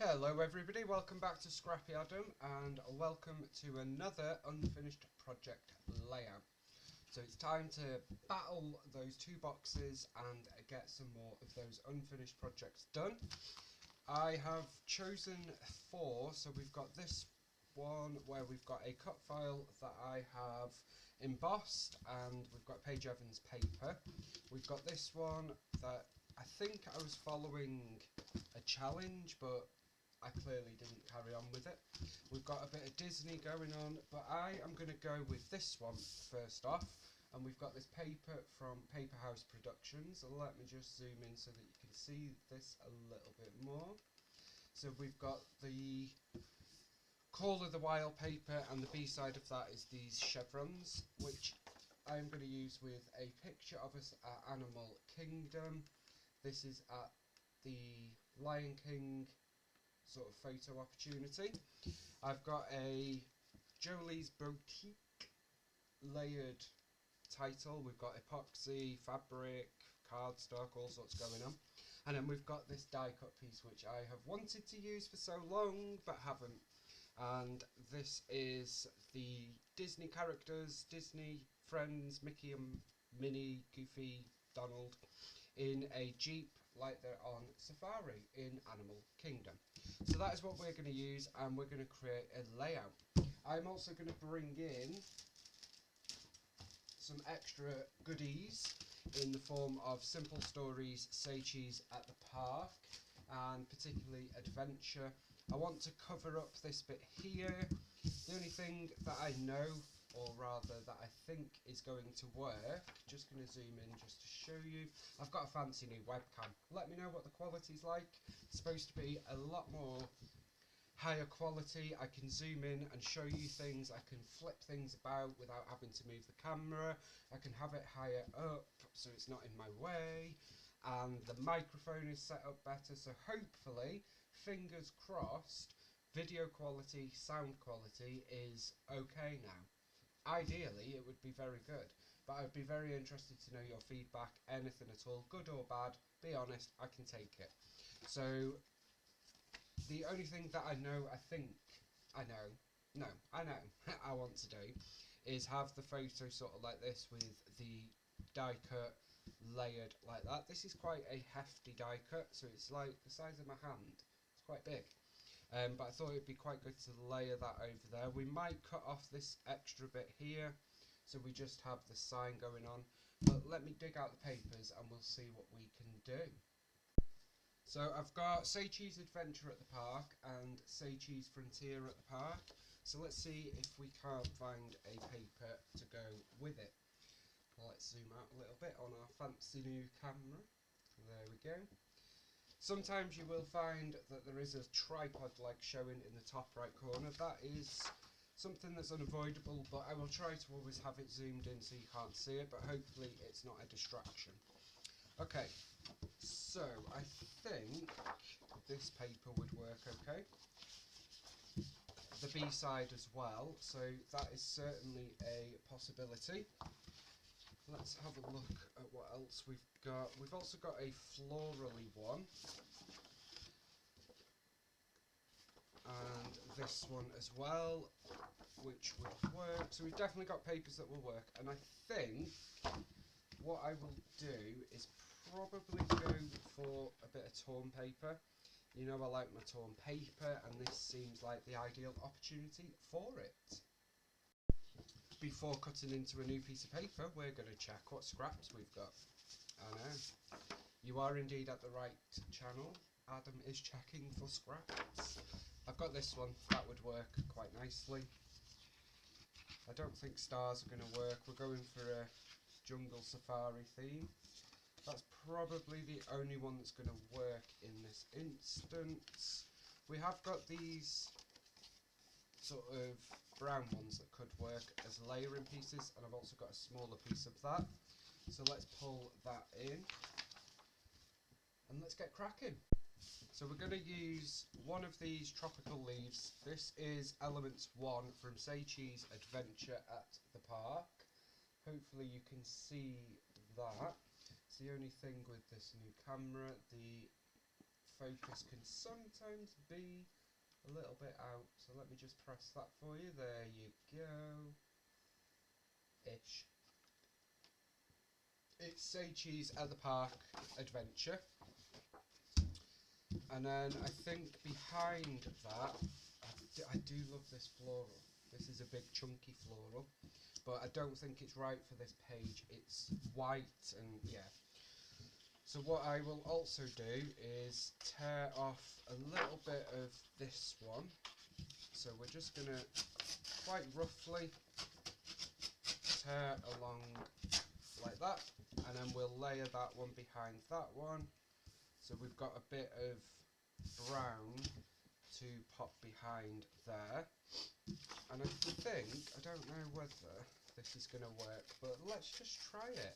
Hello everybody, welcome back to Scrappy Adam and welcome to another unfinished project layout. So it's time to battle those two boxes and get some more of those unfinished projects done. I have chosen four, so we've got this one where we've got a cut file that I have embossed and we've got Page Evans paper. We've got this one that I think I was following a challenge, but I clearly didn't carry on with it. We've got a bit of Disney going on, but I am going to go with this one first off. And we've got this paper from Paper House Productions. Let me just zoom in so that you can see this a little bit more. So we've got the Call of the Wild paper, and the B side of that is these chevrons, which I'm going to use with a picture of us at Animal Kingdom. This is at the Lion King sort of photo opportunity. I've got a Jolie's Boutique layered title. We've got epoxy, fabric, cardstock, all sorts going on. And then we've got this die cut piece which I have wanted to use for so long but haven't. And this is the Disney characters, Disney friends, Mickey and Minnie, Goofy, Donald, in a Jeep like they're on safari in Animal Kingdom. So that is what we're going to use, and we're going to create a layout. I'm also going to bring in some extra goodies in the form of Simple Stories, Say Cheese at the Park, and particularly Adventure. I want to cover up this bit here. The only thing that I know, or rather that I think is going to work, just going to zoom in just to show you. I've got a fancy new webcam. Let me know what the quality's like. It's supposed to be a lot more higher quality. I can zoom in and show you things. I can flip things about without having to move the camera. I can have it higher up so it's not in my way. And the microphone is set up better, so hopefully, fingers crossed, video quality, sound quality is okay now. Ideally, it would be very good, but I'd be very interested to know your feedback, anything at all, good or bad. Be honest, I can take it. So, the only thing that I know, I want to do, is have the photo sort of like this with the die cut layered like that. This is quite a hefty die cut, so it's like the size of my hand. It's quite big. But I thought it'd be quite good to layer that over there. We might cut off this extra bit here, so we just have the sign going on. But let me dig out the papers and we'll see what we can do. So I've got Say Cheese Adventure at the park and Say Cheese Frontier at the park. So let's see if we can't find a paper to go with it. Let's zoom out a little bit on our fancy new camera. There we go. Sometimes you will find that there is a tripod like showing in the top right corner. That is something that's unavoidable, but I will try to always have it zoomed in so you can't see it, but hopefully it's not a distraction. Okay, so I think this paper would work okay. The B side as well, so that is certainly a possibility. Let's have a look at what else we've got. We've also got a florally one. And this one as well, which would work. So we've definitely got papers that will work. And I think what I will do is probably go for a bit of torn paper. You know I like my torn paper, and this seems like the ideal opportunity for it. Before cutting into a new piece of paper, we're going to check what scraps we've got. I know. You are indeed at the right channel. Adam is checking for scraps. I've got this one. That would work quite nicely. I don't think stars are going to work. We're going for a jungle safari theme. That's probably the only one that's going to work in this instance. We have got these sort of brown ones that could work as layering pieces, and I've also got a smaller piece of that. So let's pull that in and let's get cracking. So we're going to use one of these tropical leaves. This is Elements 1 from Say Cheese Adventure at the Park. Hopefully you can see that. It's the only thing with this new camera. The focus can sometimes be a little bit out. So let me just press that for you. There you go. Ish. It's Say Cheese at the Park Adventure. And then I think behind that, I do love this floral. This is a big chunky floral, but I don't think it's right for this page. It's white and yeah. So what I will also do is tear off a little bit of this one. So we're just going to quite roughly tear along like that, and then we'll layer that one behind that one. So we've got a bit of brown to pop behind there. And I think, I don't know whether this is going to work, but let's just try it.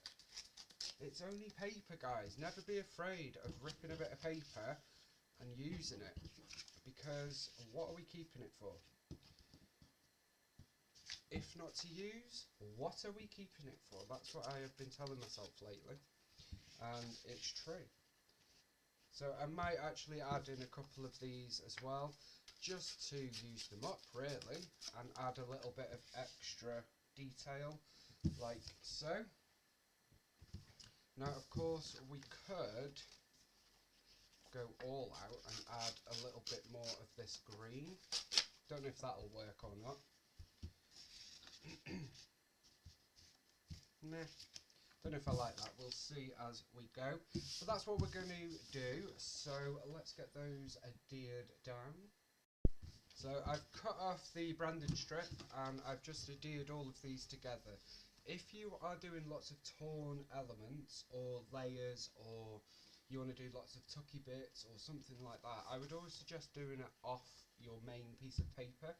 It's only paper, guys. Never be afraid of ripping a bit of paper and using it, because what are we keeping it for? If not to use, what are we keeping it for? That's what I have been telling myself lately, and it's true. So I might actually add in a couple of these as well, just to use them up really, and add a little bit of extra detail, like so. Now of course we could go all out and add a little bit more of this green. Don't know if that'll work or not. Nah. Don't know if I like that. We'll see as we go. But that's what we're going to do. So let's get those adhered down. So I've cut off the branding strip and I've just adhered all of these together. If you are doing lots of torn elements or layers, or you want to do lots of tucky bits or something like that, I would always suggest doing it off your main piece of paper,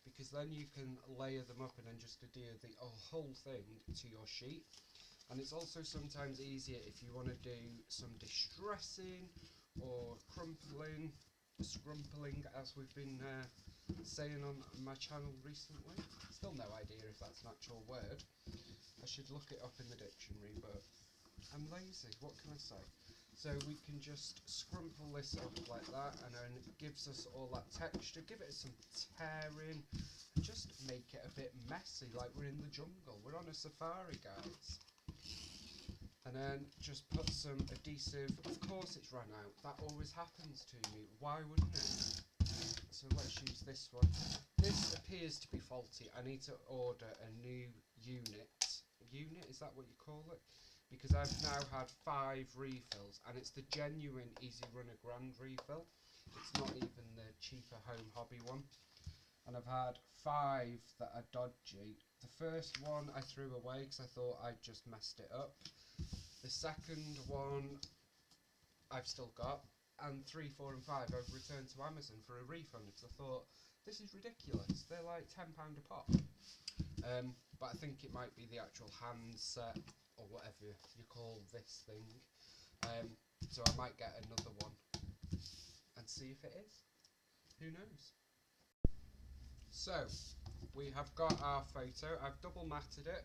because then you can layer them up and then just adhere the whole thing to your sheet. And it's also sometimes easier if you want to do some distressing or crumpling, scrumpling, as we've been saying on my channel recently. Still no idea if that's an actual word. I should look it up in the dictionary, but I'm lazy, what can I say? So we can just scrumple this up like that, and then it gives us all that texture, give it some tearing, and just make it a bit messy, like we're in the jungle. We're on a safari, guys. And then just put some adhesive. Of course it's run out. That always happens to me. Why wouldn't it? So let's use this one. This appears to be faulty. I need to order a new unit. Unit, is that what you call it? Because I've now had 5 refills, and it's the genuine Easy Runner Grand refill. It's not even the cheaper Home Hobby one. And I've had 5 that are dodgy. The first one I threw away because I thought I'd just messed it up. The second one I've still got, and 3, 4 and 5 I've returned to Amazon for a refund because I thought, this is ridiculous, they're like £10 a pop. But I think it might be the actual handset or whatever you call this thing. So I might get another one and see if it is. Who knows? So we have got our photo. I've double matted it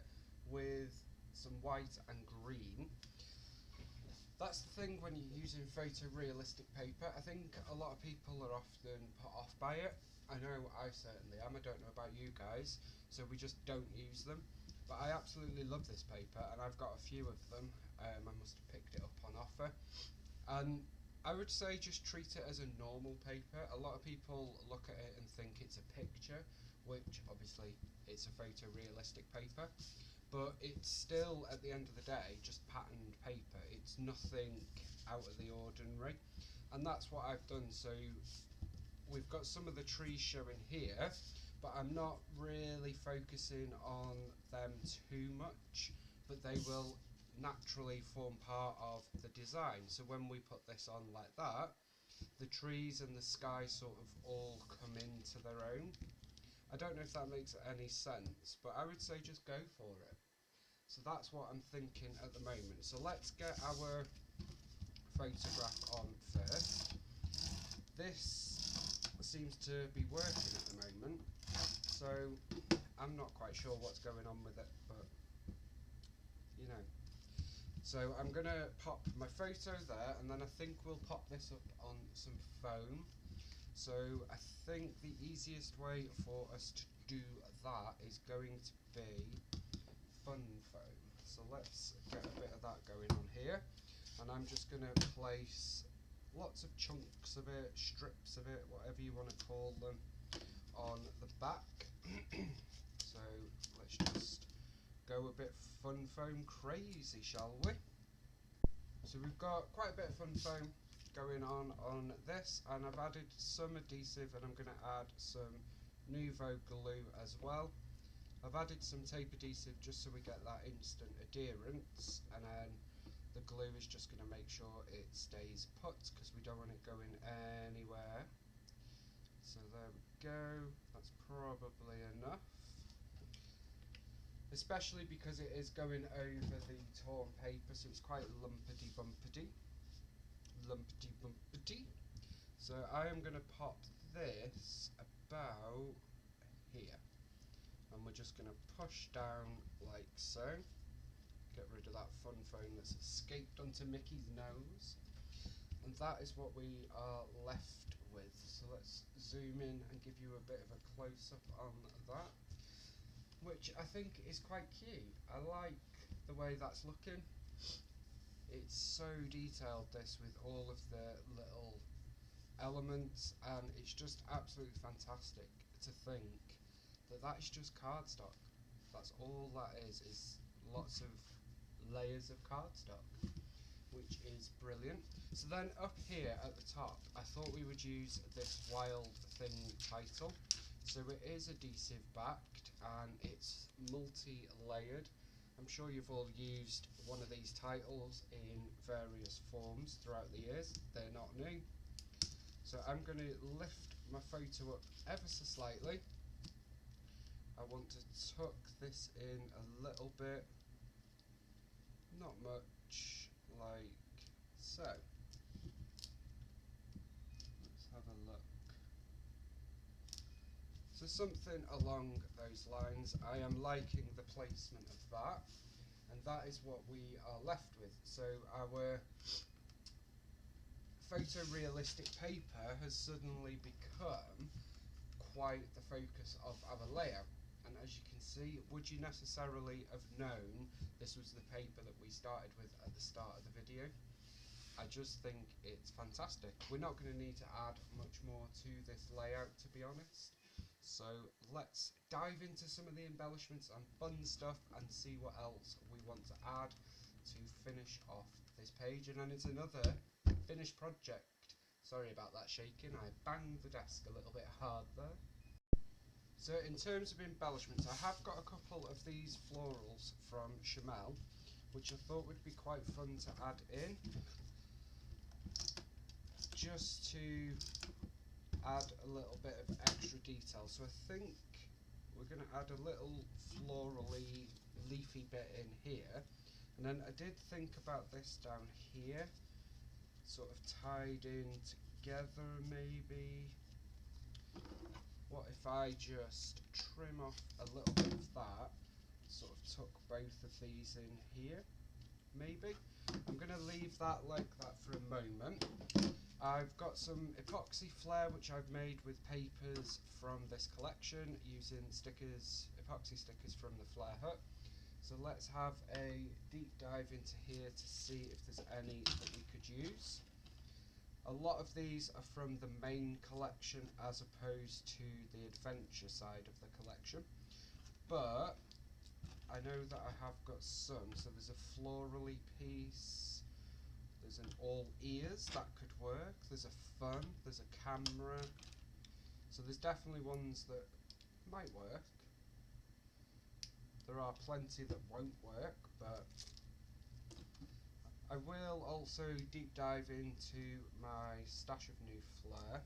with some white and green. That's the thing when you're using photorealistic paper. I think a lot of people are often put off by it. I know I certainly am. I don't know about you guys, so we just don't use them. But I absolutely love this paper, and I've got a few of them. I must have picked it up on offer. And I would say just treat it as a normal paper. A lot of people look at it and think it's a picture, which obviously it's a photorealistic paper. But it's still, at the end of the day, just patterned paper. It's nothing out of the ordinary. And that's what I've done. So we've got some of the trees showing here, but I'm not really focusing on them too much, but they will naturally form part of the design. So when we put this on like that, the trees and the sky sort of all come into their own. I don't know if that makes any sense, but I would say just go for it. So that's what I'm thinking at the moment. So let's get our photograph on first. This seems to be working at the moment, so I'm not quite sure what's going on with it, but you know. So I'm going to pop my photo there, and then I think we'll pop this up on some foam. So I think the easiest way for us to do that is going to be fun foam. So let's get a bit of that going on here, and I'm just going to place lots of chunks of it, strips of it, whatever you want to call them, on the back. So let's just go a bit fun foam crazy, shall we? So we've got quite a bit of fun foam going on this, and I've added some adhesive, and I'm going to add some Nouveau glue as well. I've added some tape adhesive just so we get that instant adherence, and then the glue is just going to make sure it stays put because we don't want it going anywhere. So there we go, that's probably enough, especially because it is going over the torn paper, so it's quite lumpity bumpity. So I am going to pop this about here, and we're just going to push down like so, get rid of that fun foam that's escaped onto Mickey's nose, and that is what we are left with. So let's zoom in and give you a bit of a close-up on that, which I think is quite cute. I like the way that's looking. It's so detailed, this, with all of the little elements, and it's just absolutely fantastic to think that that is just cardstock. That's all that is lots of layers of cardstock, which is brilliant. So then up here at the top, I thought we would use this Wild Thing title. So it is adhesive backed, and it's multi-layered. I'm sure you've all used one of these titles in various forms throughout the years. They're not new. So I'm going to lift my photo up ever so slightly. I want to tuck this in a little bit, not much, like so. Let's have a look. So something along those lines. I am liking the placement of that, and that is what we are left with. So our photorealistic paper has suddenly become quite the focus of our layout. And as you can see, would you necessarily have known this was the paper that we started with at the start of the video? I just think it's fantastic. We're not going to need to add much more to this layout, to be honest. So let's dive into some of the embellishments and fun stuff and see what else we want to add to finish off this page. And then it's another finished project. Sorry about that shaking, I banged the desk a little bit hard there. So in terms of embellishments, I have got a couple of these florals from Chamel, which I thought would be quite fun to add in, just to add a little bit of extra detail. So I think we're going to add a little florally leafy bit in here, and then I did think about this down here, sort of tied in together maybe. What if I just trim off a little bit of that, sort of tuck both of these in here, maybe? I'm going to leave that like that for a moment. I've got some epoxy flair which I've made with papers from this collection using stickers, epoxy stickers from the Flair Hut. So let's have a deep dive into here to see if there's any that we could use. A lot of these are from the main collection as opposed to the adventure side of the collection, but I know that I have got some. So there's a florally piece, there's an all ears, that could work, there's a fun, there's a camera, so there's definitely ones that might work. There are plenty that won't work, but I will also deep dive into my stash of new flair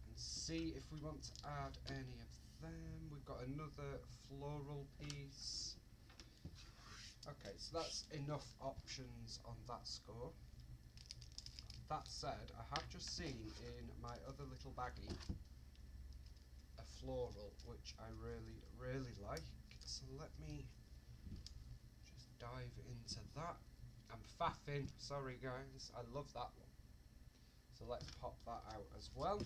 and see if we want to add any of them. We've got another floral piece. Okay, so that's enough options on that score. That said, I have just seen in my other little baggie a floral which I really like. So let me just dive into that. I'm faffing, sorry guys, I love that one. So let's pop that out as well.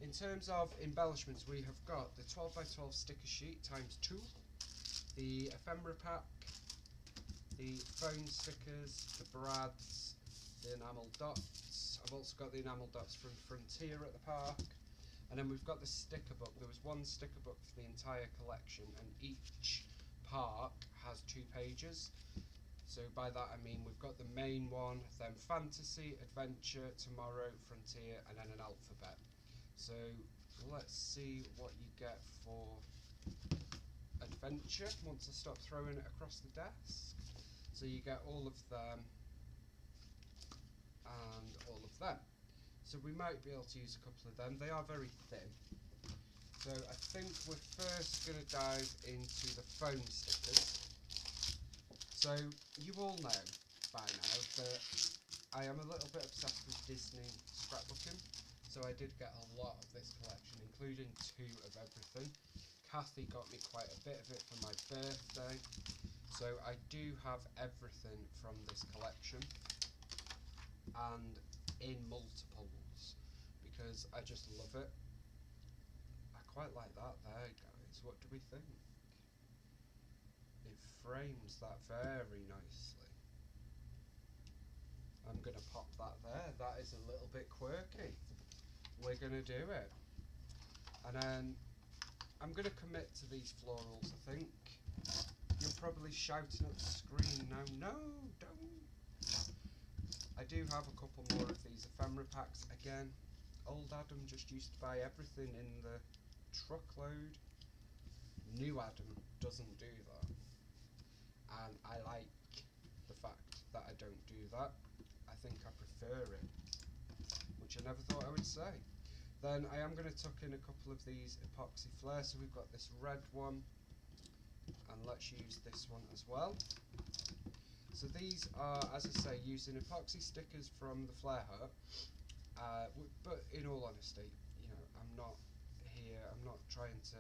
In terms of embellishments, we have got the 12 by 12 sticker sheet times 2, the ephemera pack, the phone stickers, the brads, the enamel dots. I've also got the enamel dots from Frontier at the park. And then we've got the sticker book. There was one sticker book for the entire collection, and each park has 2 pages. So by that I mean we've got the main one, then fantasy, adventure, tomorrow, frontier, and then an alphabet. So let's see what you get for adventure once I stop throwing it across the desk. So you get all of them and all of them. So we might be able to use a couple of them. They are very thin. So I think we're first going to dive into the phone stickers. So you all know by now that I am a little bit obsessed with Disney scrapbooking. So I did get a lot of this collection, including 2 of everything. Kathy got me quite a bit of it for my birthday. So I do have everything from this collection, and in multiples, because I just love it. I quite like that there, guys. What do we think? It frames that very nicely. I'm going to pop that there. That is a little bit quirky. We're going to do it. And then I'm going to commit to these florals, I think. You're probably shouting at the screen now, no, don't. I do have a couple more of these ephemera packs. Again, old Adam just used to buy everything in the truckload. New Adam doesn't do that. And I like the fact that I don't do that. I think I prefer it, which I never thought I would say. Then I am going to tuck in a couple of these epoxy flares. So we've got this red one, and let's use this one as well. So these are, as I say, using epoxy stickers from the Flare Hut, but in all honesty, you know, I'm not trying to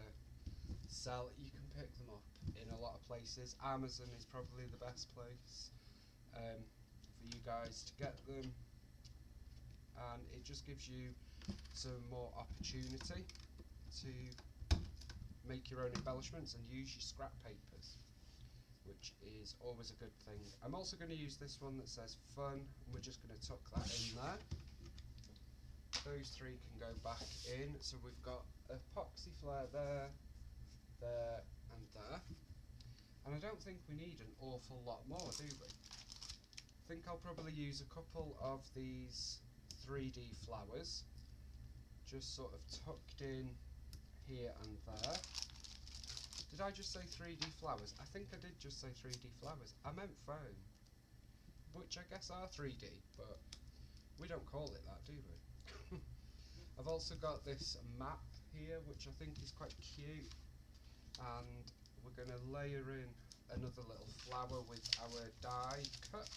sell. You can pick them up in a lot of places. Amazon is probably the best place for you guys to get them, and it just gives you some more opportunity to make your own embellishments and use your scrap papers, which is always a good thing. I'm also going to use this one that says fun, and we're just going to tuck that in there. Those 3 can go back in. So we've got epoxy flare there, there and there. And I don't think we need an awful lot more, do we? I think I'll probably use a couple of these 3D flowers, just sort of tucked in here and there. Did I just say 3D flowers? I think I did just say 3D flowers. I meant foam, which I guess are 3D, but we don't call it that, do we? I've also got this map here, which I think is quite cute, and we're going to layer in another little flower with our die cut,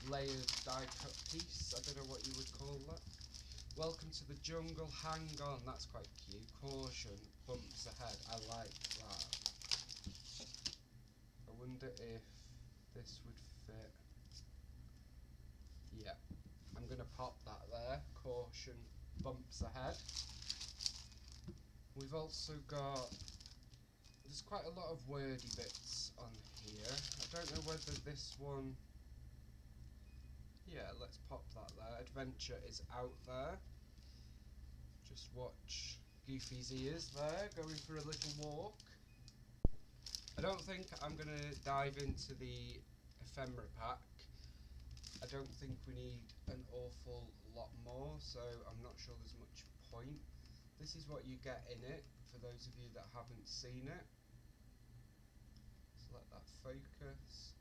layered die cut piece. I don't know what you would call that. Welcome to the jungle, hang on, that's quite cute. Caution, bumps ahead, I like that. I wonder if this would fit. Yeah, I'm going to pop that there. Caution, bumps ahead. We've also got, there's quite a lot of wordy bits on here. I don't know whether this one, yeah, let's pop that there. Adventure is out there. Just watch Goofy's ears there, going for a little walk. I don't think I'm going to dive into the ephemera pack. I don't think we need an awful lot more, so I'm not sure there's much point. This is what you get in it, for those of you that haven't seen it. Just let that focus.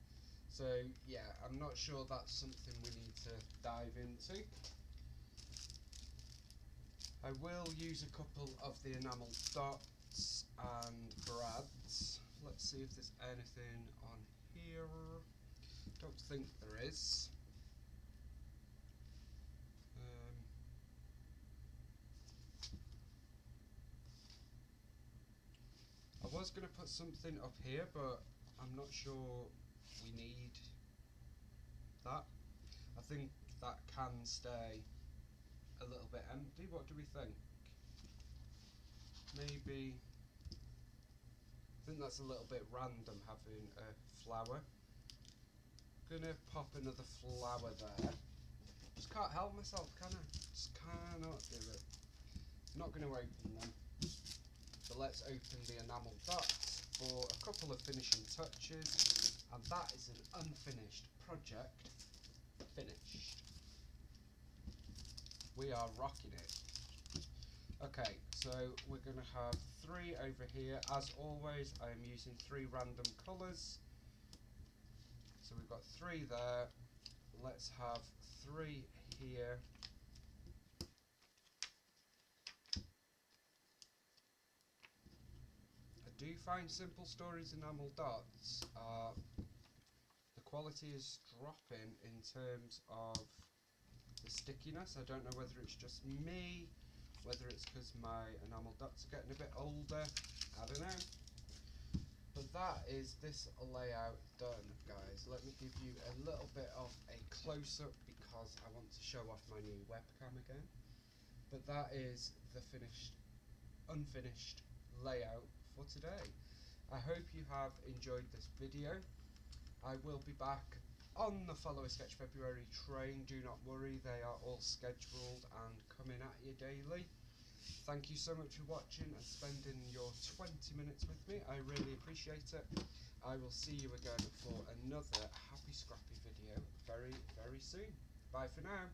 So yeah, I'm not sure that's something we need to dive into. I will use a couple of the enamel dots and brads. Let's see if there's anything on here. Don't think there is. I was going to put something up here, but I'm not sure we need that. I think that can stay a little bit empty. What do we think? Maybe, I think that's a little bit random having a flower. Gonna pop another flower there. Just can't help myself, can I? Just cannot do it. Not gonna open them. So let's open the enamel dots for a couple of finishing touches, and that is an unfinished project finished. We are rocking it. Okay, so we're going to have 3 over here. As always, I am using 3 random colours. So we've got 3 there. Let's have 3 here. I do find Simple Stories enamel dots, the quality is dropping in terms of the stickiness. I don't know whether it's just me, whether it's because my enamel dots are getting a bit older, I don't know. But that is this layout done, guys. Let me give you a little bit of a close-up because I want to show off my new webcam again. But that is the unfinished layout for today. I hope you have enjoyed this video. I will be back on the Follow a Sketch February train. Do not worry, they are all scheduled and coming at you daily. Thank you so much for watching and spending your 20 minutes with me. I really appreciate it. I will see you again for another Happy Scrappy video very, very soon. Bye for now.